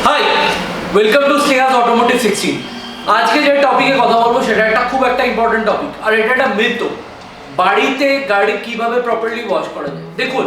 High, welcome to Sneha's automotive 16। আজকে যে টপিকে কথা বলবো সেটা খুব একটা ইম্পর্টেন্ট টপিক, আর এটা একটা মিথ। বাড়িতে গাড়ি কিভাবে প্রপারলি ওয়াশ করা যায়। দেখুন,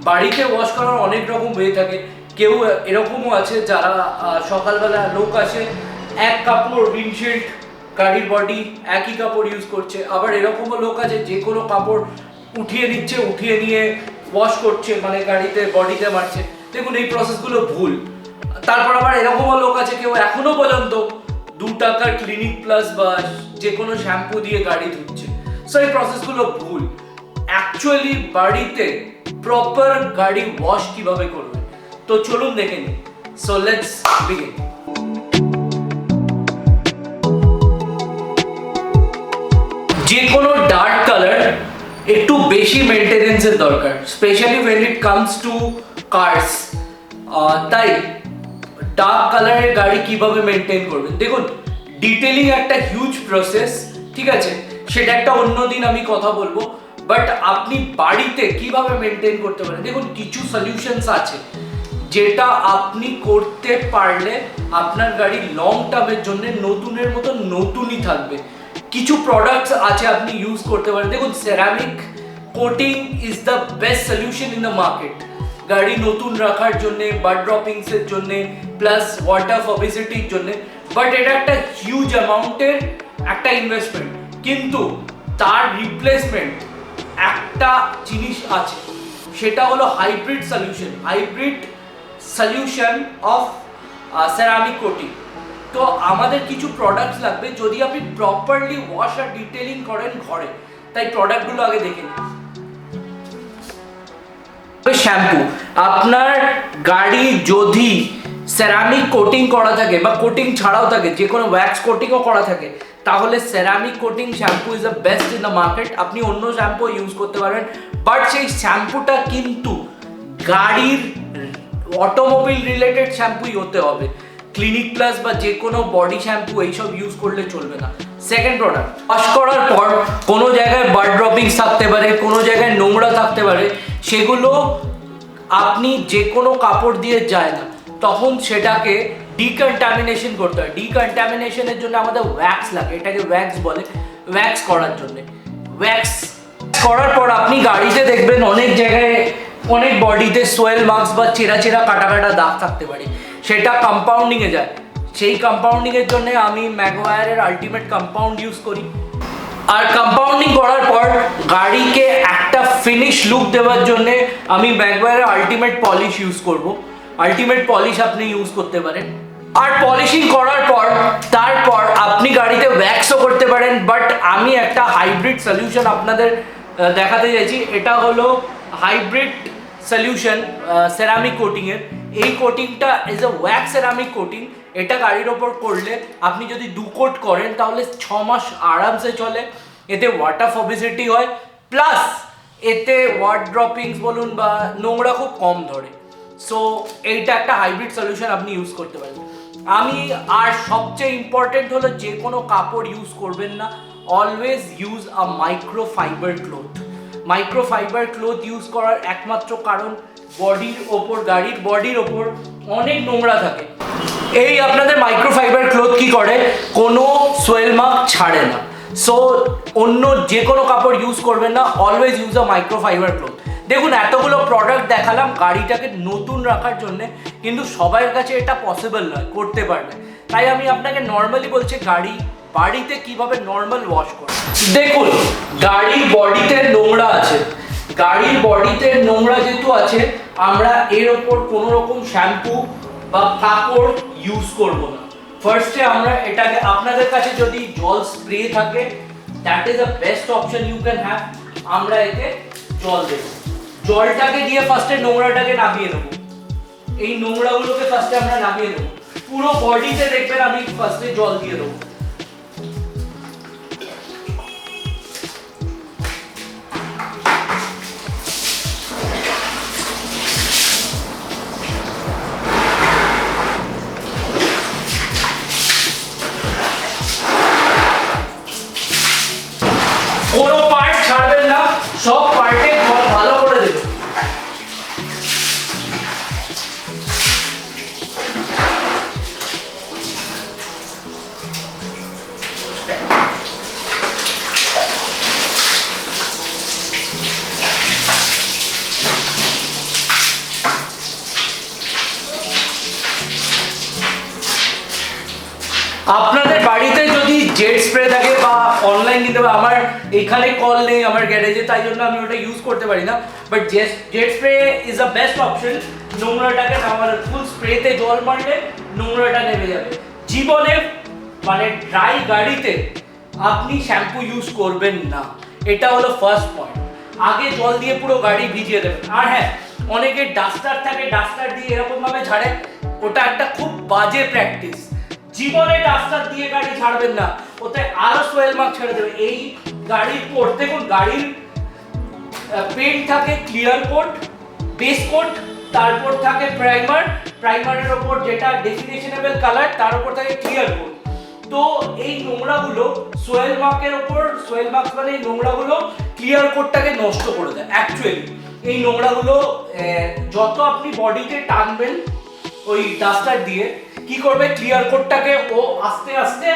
বাড়িতে ওয়াশ করার অনেক রকম ওয়ে থাকে। কেউ এরকমও আছে যারা সকালবেলা লোক আসে, এক কাপড় উইন্ডশিল্ড, গাড়ির বডি একই কাপড় ইউজ করছে। আবার এরকমও লোক আছে যে কোনো কাপড় উঠিয়ে নিচ্ছে, উঠিয়ে নিয়ে ওয়াশ করছে, মানে গাড়িতে বডিতে মারছে। দেখুন, এই প্রসেসগুলো ভুল। তারপর আবার এরকমও লোক আছে কেউ এখনো পর্যন্ত 2 টাকার ক্লিনিক প্লাস বা যে কোনো শ্যাম্পু দিয়ে গাড়ি ধুচ্ছে। সো এই প্রসেসগুলো ভুল। অ্যাকচুয়ালি বাড়িতে প্রপার গাড়ি ওয়াশ কিভাবে করবে, তো চলুন দেখে নিই। So let's begin. যে কোনো ডার্ক কালার একটু বেশি মেনটেনেন্সের দরকার, specially when it comes to cars. তাই ডার্ক কালারের গাড়ি কিভাবে মেনটেন করবেন, দেখুন ডিটেলিং একটা হিউজ প্রসেস, ঠিক আছে, সেটা একটা অন্য দিন আমি কথা বলবো। বাট আপনি বাড়িতে কিভাবে মেনটেন করতে পারেন, দেখুন কিছু সলিউশনস আছে যেটা আপনি করতে পারলে আপনার গাড়ি লং টার্মের জন্য নতুনের মতো নতুনই থাকবে। কিছু প্রোডাক্টস আছে আপনি ইউজ করতে পারেন। দেখুন, ceramic coating is the best solution in the market গাড়ি নতুন রাখার জন্য, বাড ড্রপিংসের জন্য, প্লাস ওয়াটার ফবিসিটির জন্য। বাট এটা একটা হিউজ অ্যামাউন্টের একটা ইনভেস্টমেন্ট, কিন্তু তার রিপ্লেসমেন্ট একটা জিনিস আছে, সেটা হলো hybrid solution of ceramic coating. তো আমাদের কিছু প্রোডাক্টস লাগবে যদি আপনি প্রপারলি ওয়াশ আর ডিটেইলিং করেন ঘরে। তাই প্রোডাক্টগুলো আগে দেখে নিন। শ্যাম্পু, আপনার গাড়ি যদি সেরামিক কোটিং করা থাকে বা কোটিং ছাড়াও থাকে, যে কোনো ওয়্যাক্স কোটিংও করা থাকে, তাহলে ceramic coating shampoo is the best in the market. আপনি অন্য শ্যাম্পু ইউজ করতে পারেন, বাট সেই শ্যাম্পুটা কিন্তু গাড়ির অটোমোবাইল রিলেটেড শ্যাম্পুই হতে হবে। ক্লিনিক প্লাস বা যে কোনো বডি শ্যাম্পু এইসব ইউজ করলে চলবে না। সেকেন্ড প্রোডাক্ট, ওয়াশ করার পর কোনো জায়গায় বাড ড্রপিংস থাকতে পারে, কোনো জায়গায় নোংরা থাকতে পারে, সেগুলো আপনি যে কোনো কাপড় দিয়ে যায় না, তখন সেটাকে ডিকন্টামিনেশন করতে হয়। ডিকন্টামিনেশনের জন্য আমাদের ওয়্যাক্স লাগে, এটাকে ওয়্যাক্স বলে। ওয়্যাক্স করার জন্য ওয়্যাক্স করার পর আপনি গাড়িতে দেখবেন অনেক জায়গায়, অনেক বডিতে সোয়েল মার্কস বা চেরা চেরা কাটা কাটা দাগ থাকতে পারে, সেটা কম্পাউন্ডিংয়ে যায়। সেই কম্পাউন্ডিংয়ের জন্য আমি ম্যাগুয়ারের আলটিমেট কম্পাউন্ড ইউজ করি। আর কম্পাউন্ডিং করার পর গাড়িকে একটা ফিনিশ লুক দেওয়ার জন্য আমি ম্যাগুয়ারের আলটিমেট পলিশ ইউজ করব। আলটিমেট পলিশ আপনি ইউজ করতে পারেন। আর পলিশিং করার পর তারপর আপনি গাড়িতে ওয়্যাক্সও করতে পারেন। বাট আমি একটা হাইব্রিড সলিউশন আপনাদের দেখাতে চাইছি। এটা হলো হাইব্রিড সলিউশন সেরামিক কোটিংয়ের। এই কোটিংটা is a wax ceramic coating. এটা গাড়ির ওপর করলে আপনি যদি 2 কোট করেন তাহলে 6 মাস আরামসে চলে। এতে ওয়াটার ফবিসিটি হয়, প্লাস এতে ওয়াট ড্রপিংস বলুন বা নোংরা খুব কম ধরে। সো এইটা একটা হাইব্রিড সলিউশন আপনি ইউজ করতে পারেন। আর সবচেয়ে ইম্পর্টেন্ট হলো, যে কোনো কাপড় ইউজ করবেন না, অলওয়েজ ইউজ আ microfibre cloth. Microfibre cloth use করার একমাত্র কারণ, গাড়ির বডির ওপর অনেক নোংরা থাকে। এই আপনাদের মাইক্রোফাইবার ক্লথ কি করে, কোনো সোয়েল মার্ক ছাড়ে না। সো অন্য যে কোনো কাপড় ইউজ করবেন না, অলওয়েজ ইউজ আ মাইক্রোফাইবার ক্লথ। দেখুন, এতগুলো প্রোডাক্ট দেখালাম গাড়িটাকে নতুন রাখার জন্য, কিন্তু সবার কাছে এটা পসিবল নয়, করতে পারবে। তাই আমি আপনাকে নর্মালি বলছি বাড়িতে কিভাবে নর্মাল ওয়াশ করবে। দেখুন, গাড়ির বডিতে নোংরা আছে, গাড়ির বডিতে নোংরা যেহেতু আছে, আমরা এর ওপর কোনো রকম শ্যাম্পু বা কাপড় ইউজ করব না। ফার্স্টে আমরা এটাকে, আপনাদের কাছে যদি জল স্প্রে থাকে, that is the best option you can have. আমরা এতে জল দেব, জলটাকে দিয়ে ফার্স্টে নোংরাটাকে নামিয়ে নেবো। এই নোংরাগুলোকে ফার্স্টে আমরা নামিয়ে নেবো। পুরো বডিতে দেখবেন আমি ফার্স্টে জল দিয়ে দেবো। কোনো পার্ট ছাড়বেন না, সব পার্টে ভালো করে দেবেন। আপনাদের বাড়িতে যদি জেট স্প্রে থাকে বা অনলাইন নিতে হবে, আমার এখানে কল নেই আমার গ্যারেজে, তাই জন্য আমি ওটা ইউজ করতে পারি না, but jet spray is a best option. নোংরাটাকে আমার ফুল স্প্রেতে জল মারলে নোংরাটা নেমে যাবে। জীবনে মানে ড্রাই গাড়িতে আপনি শ্যাম্পু ইউজ করবেন না, এটা হলো ফার্স্ট পয়েন্ট। আগে জল দিয়ে পুরো গাড়ি ভিজিয়ে দেবেন। আর হ্যাঁ, অনেকে ডাস্টার থাকে, ডাস্টার দিয়ে এরকম ভাবে ঝাড়ে, ওটা একটা খুব বাজে প্র্যাকটিস। জীবনে ডাস্টার দিয়ে গাড়ি ছাড়বেন না, ওতে আরো সোয়েল মার্ক ছেড়ে দেবে। এই গাড়ির কোট দেখুন, গাড়ির পেন্ট থাকে ক্লিয়ার কোট, বেস কোট, তারপর থাকে প্রাইমার, প্রাইমারের ওপর যেটা ডেফিনেশনেবল কালার, তার উপর থাকে ক্লিয়ার কোট। তো এই নোংরাগুলো সোয়েল মার্কের ওপর, সোয়েল মার্ক মানে এই নোংরাগুলো ক্লিয়ার কোটটাকে নষ্ট করে দেয়। অ্যাকচুয়ালি এই নোংরাগুলো যত আপনি বডিতে টানবেন ওই ডাস্টার দিয়ে, কি করবে, ক্লিয়ার কোটটাকে ও আস্তে আস্তে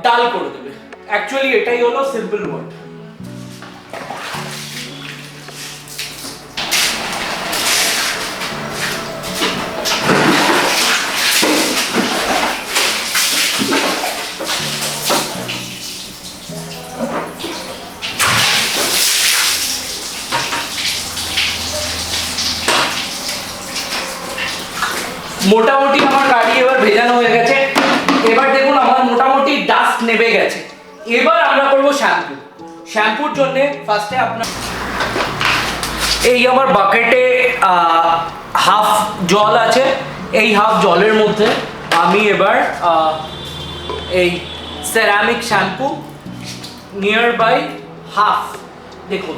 ডাল করে দেবে। অ্যাকচুয়ালি এটাই হলো সিম্পল ওয়ার্ড। মোটামুটি আমার গাড়ি এবার ভেজানো হয়ে গেছে। এবার দেখুন আমার মোটামুটি ডাস্ট নেমে গেছে। এবার আমরা করব শ্যাম্পু। শ্যাম্পুর জন্য ফার্স্টে আপনার এই আমার বাকেটে হাফ জল আছে, এই হাফ জলের মধ্যে আমি এবার এই ceramic shampoo near by half, দেখুন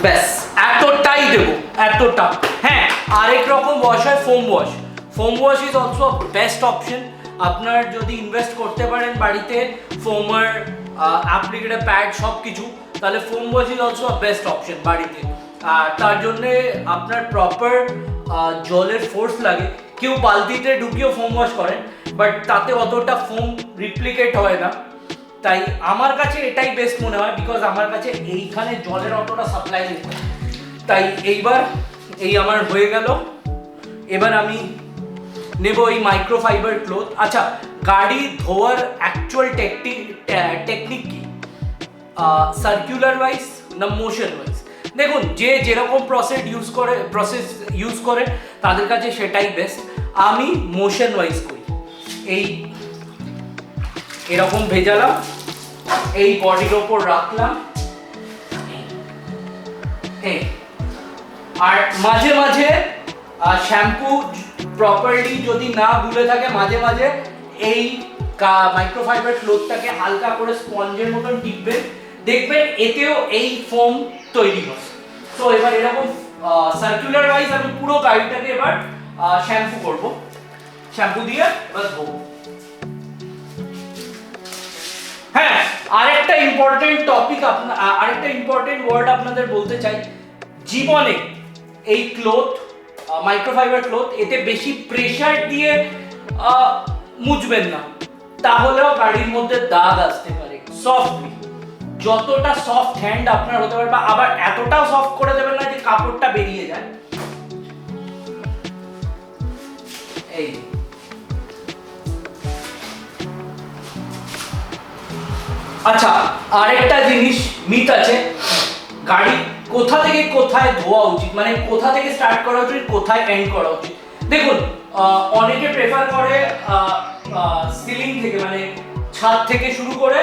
ব্যাস এতটাই দেবো, এতটা। হ্যাঁ, আরেক রকম ওয়াশ হয় foam wash. Foam wash is also best option. আপনার যদি ইনভেস্ট করতে পারেন বাড়িতে ফোমার, অ্যাপ্লিকেটার প্যাড সব কিছু, তাহলে foam wash is also best option বাড়িতে। আর তার জন্যে আপনার প্রপার জলের ফোর্স লাগে। কেউ বালতিতে ঢুকিয়েও ফোম ওয়াশ করেন, বাট তাতে অতটা ফোম রিপ্লিকেট হয় না। তাই আমার কাছে এটাই বেস্ট মনে হয়, বিকজ আমার কাছে এইখানে জলের অতটা সাপ্লাই নেই। তাই এইবার এই আমার হয়ে গেল। এবার আমি নেব এই মাইক্রোফাইবার ক্লথ। আচ্ছা, গাড়ি ধোয়ার অ্যাকচুয়াল টেকনিক কি, সার্কুলার ওয়াইজ না মোশন ওয়াইজ? দেখুন, যে যেরকম প্রসেস ইউজ করে তাদের কাছে সেটাই বেস্ট। আমি মোশন ওয়াইজ করি। এই এরকম ভেজালাম, এই বডির ওপর রাখলাম, আর মাঝে মাঝে শ্যাম্পু প্রপারলি যদি না গুলে থাকে, মাঝে মাঝে এই মাইক্রোফাইবার ক্লথটাকে হালকা করে স্পঞ্জের মতন টিপবেন, দেখবেন এতেও এই ফোম তৈরি হয়। তো এবার এরকম সার্কুলার ওয়াইজ আমি পুরো গাড়িটাকে এবার শ্যাম্পু করব। শ্যাম্পু দিয়ে এবার ধোবো। হ্যাঁ, আরেকটা ইম্পর্টেন্ট টপিক, আরেকটা ইম্পর্টেন্ট ওয়ার্ড আপনাদের বলতে চাই। জীবনে এই ক্লথ, মাইক্রোফাইবার ক্লথ, এতে বেশি প্রেসার দিয়ে মুছবেন না, তাহলেও গাড়ির মধ্যে দাগ আসতে পারে। সফটলি, যতটা সফট হ্যান্ড আপনার হতে পারে, বা আবার এতটাও সফট করে দেবেন না যে কাপড়টা বেরিয়ে যায়। এই আচ্ছা, আরেকটা জিনিস মিথ আছে, গাড়ি কোথা থেকে কোথায় ধোয়া উচিত, মানে কোথা থেকে স্টার্ট করা উচিত, কোথায় এন্ড করা উচিত। দেখুন, অনেকে প্রেফার করে সিলিং থেকে, মানে ছাদ থেকে শুরু করে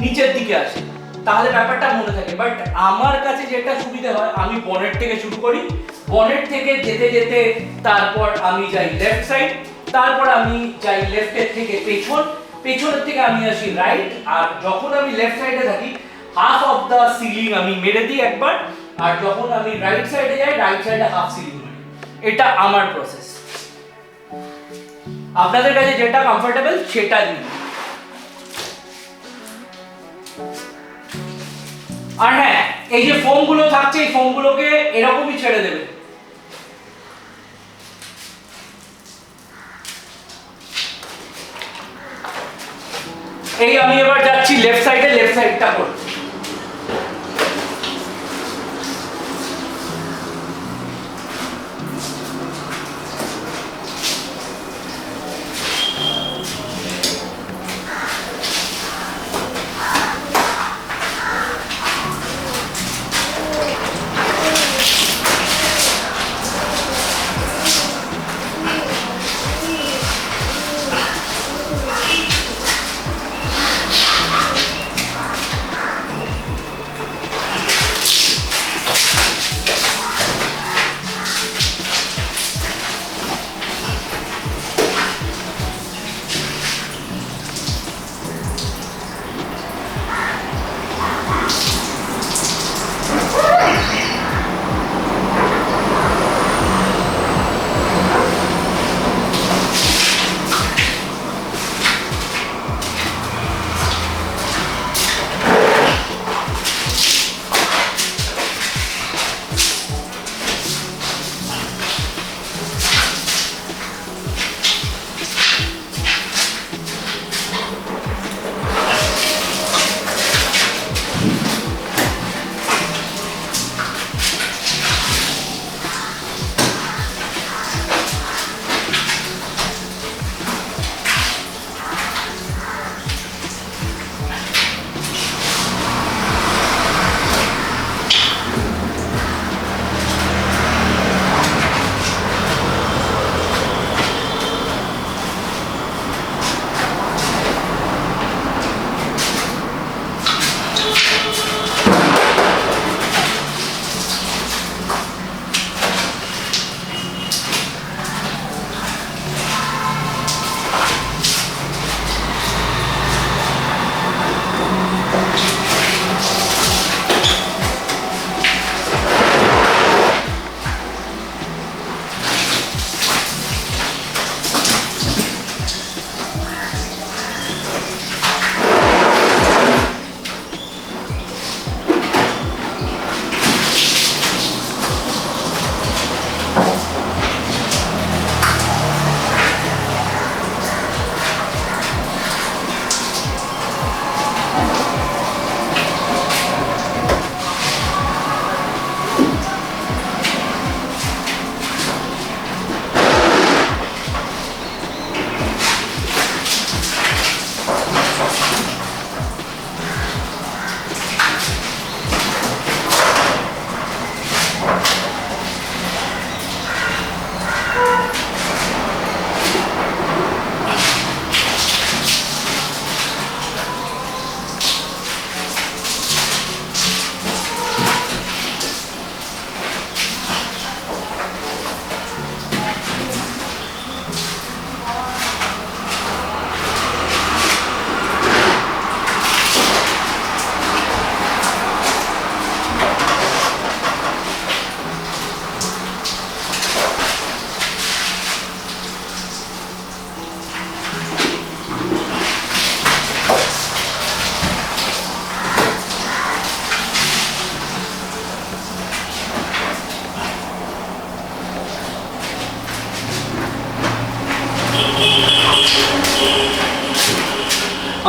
নিচের দিকে আসে, তাহলে ব্যাপারটা মনে থাকে। বাট আমার কাছে যেটা সুবিধা হয়, আমি বনেট থেকে শুরু করি, বনেট থেকে যেতে যেতে তারপর আমি যাই লেফট সাইড, তারপর আমি যাই লেফটের থেকে পেছনের থেকে আমি আসি রাইট, আর যখন আমি লেফট সাইডে থাকি হাফ অফ দা সিলিং আমি মেরে দিই একবার, আর যখন আমি রাইট সাইডে যাই রাইট সাইডে হাফ সিলিং মারি। এটা আমার প্রসেস। আপনাদের কাছে যেটা কমফোর্টেবল সেটা দিন। আর হ্যাঁ, এই যে ফোম গুলো থাকছে, এই ফোম গুলোকে এরকমই ছেড়ে দেবে। এই আমি এবার যাচ্ছি লেফট সাইডে, লেফট সাইডটা করব।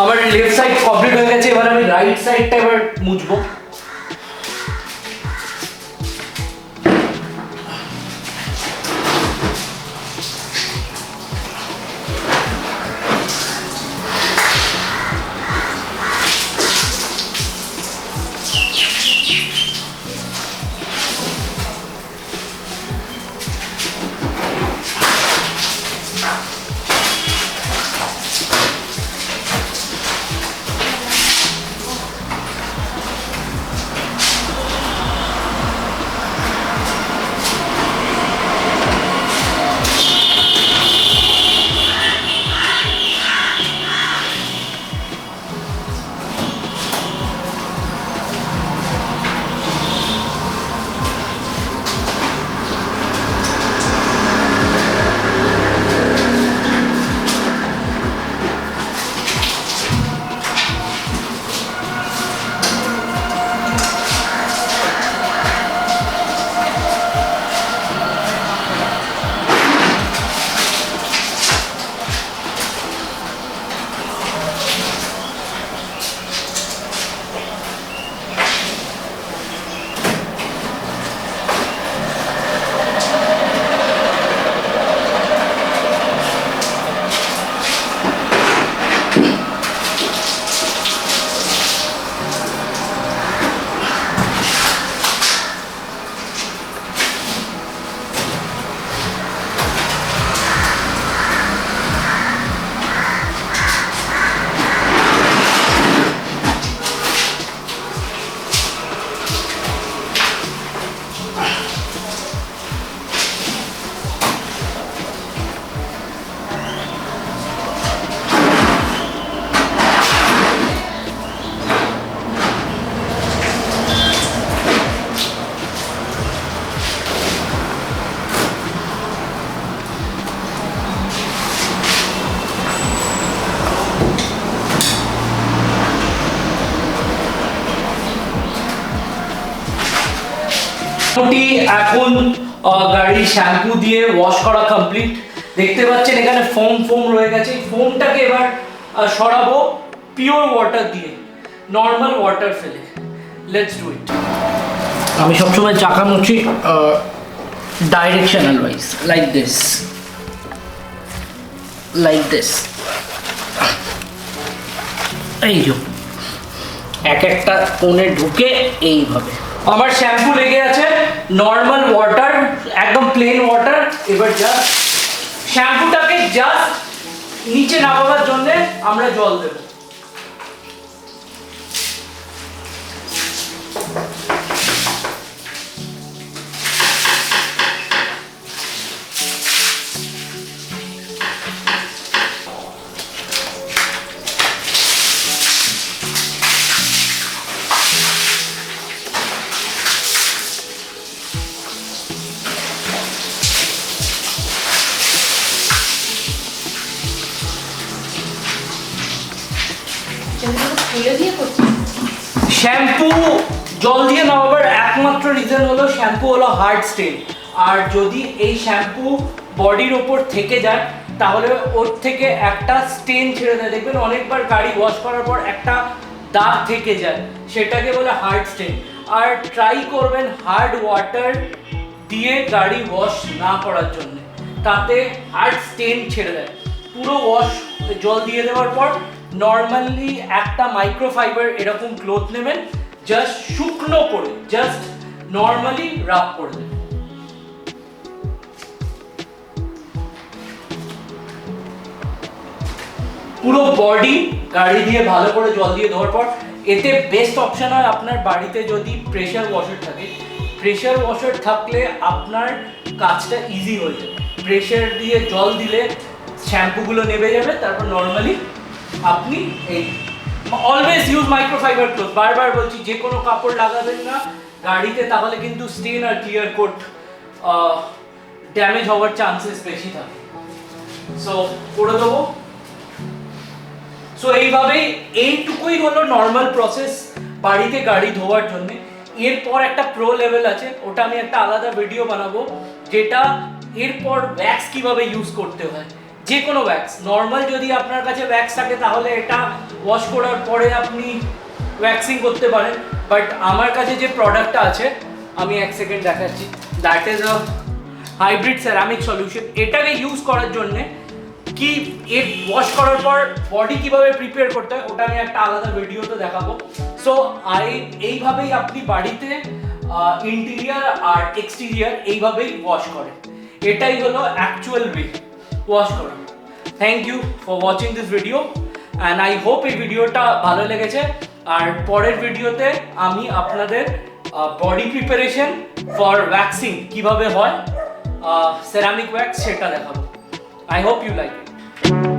আমার লেফট সাইড কমপ্লিট হয়ে গেছে, এবার আমি রাইট সাইডটা এবার মুছবো। এখন গাড়ি শ্যাম্পু দিয়ে ওয়াশ করা কমপ্লিট। দেখতে পাচ্ছেন এখানে ফোম রয়ে গেছে, এই ফোমটাকে এবার সরাবো পিওর ওয়াটার দিয়ে, নর্মাল ওয়াটার ফেলে। Let's do it. আমি সবসময় চাকা মুছি ডাইরেকশনাল ওয়াইজ, লাইক দিস। এই যে এক একটা কোণে ঢুকে এইভাবে। আমার শ্যাম্পু লেগে আছে, নর্মাল ওয়াটার, একদম প্লেন ওয়াটার। এবার জাস্ট শ্যাম্পুটাকে জাস্ট নিচে নামাবার জন্য আমরা জল দেব। শ্যাম্পু জল দিয়ে নামাবার একমাত্র রিজন হলো শ্যাম্পু হলো হার্ড স্টেন, আর যদি এই শ্যাম্পু বডির ওপর থেকে যায় তাহলে ওর থেকে একটা স্টেন ছেড়ে দেয়। দেখবেন অনেকবার গাড়ি ওয়াশ করার পর একটা দাগ থেকে যায়, সেটাকে বলে হার্ড স্টেন। আর ট্রাই করবেন হার্ড ওয়াটার দিয়ে গাড়ি ওয়াশ না করার জন্য, তাতে হার্ড স্টেন ছেড়ে দেয়। পুরো ওয়াশ জল দিয়ে দেওয়ার পর নর্মালি একটা মাইক্রোফাইবার এরকম ক্লথ নেবেন, জাস্ট শুকনো করে জাস্ট নর্মালি রাব করে দেবেন। পুরো বডি গাড়ি দিয়ে ভালো করে জল দিয়ে ধোয়ার পর এতে বেস্ট অপশন হয় আপনার বাড়িতে যদি প্রেসার ওয়াশার থাকে। প্রেসার ওয়াশার থাকলে আপনার কাজটা ইজি হয়ে যাবে। প্রেসার দিয়ে জল দিলে শ্যাম্পুগুলো নেমে যাবে, তারপর নর্মালি আপনি এই অলওয়েজ ইউজ মাইক্রোফাইবার ক্লথ। বারবার বলছি যে কোনো কাপড় লাগাবেন না গাড়িতে, তাহলে কিন্তু স্টেন আর ক্লিয়ার কোট ড্যামেজ হওয়ার চান্সেস বেশি থাকে। সো করে দেবো। সো এইভাবেই এইটুকুই হলো নর্মাল প্রসেস বাড়িতে গাড়ি ধোয়ার জন্য। এরপর একটা প্রো লেভেল আছে, ওটা আমি একটা আলাদা ভিডিও বানাবো, যেটা এরপর ওয়্যাক্স কিভাবে ইউজ করতে হয়। যে কোনো ওয়্যাক্স, নর্মাল যদি আপনার কাছে ওয়্যাক্স থাকে তাহলে এটা ওয়াশ করার পরে আপনি ওয়্যাক্সিং করতে পারেন, বাট আমার কাছে যে প্রোডাক্টটা আছে আমি এক সেকেন্ড দেখাচ্ছি, that is a hybrid ceramic solution. এটাকে ইউজ করার জন্যে কি এর ওয়াশ করার পর বডি কিভাবে প্রিপেয়ার করতে হয় ওটা আমি একটা আলাদা ভিডিওতে দেখাবো। সো এইভাবেই আপনি বাড়িতে ইন্টেরিয়ার আর এক্সটেরিয়ার এইভাবেই ওয়াশ করে, এটাই হলো অ্যাকচুয়াল ওয়ে ওয়াশ করা। Thank you for watching this video and I hope এই ভিডিওটা ভালো লেগেছে। আর পরের ভিডিওতে আমি আপনাদের বডি প্রিপারেশন ফর ওয়্যাক্সিং কিভাবে হয় সেরামিক ওয়্যাক্স সেটা দেখাবো। I hope you like it.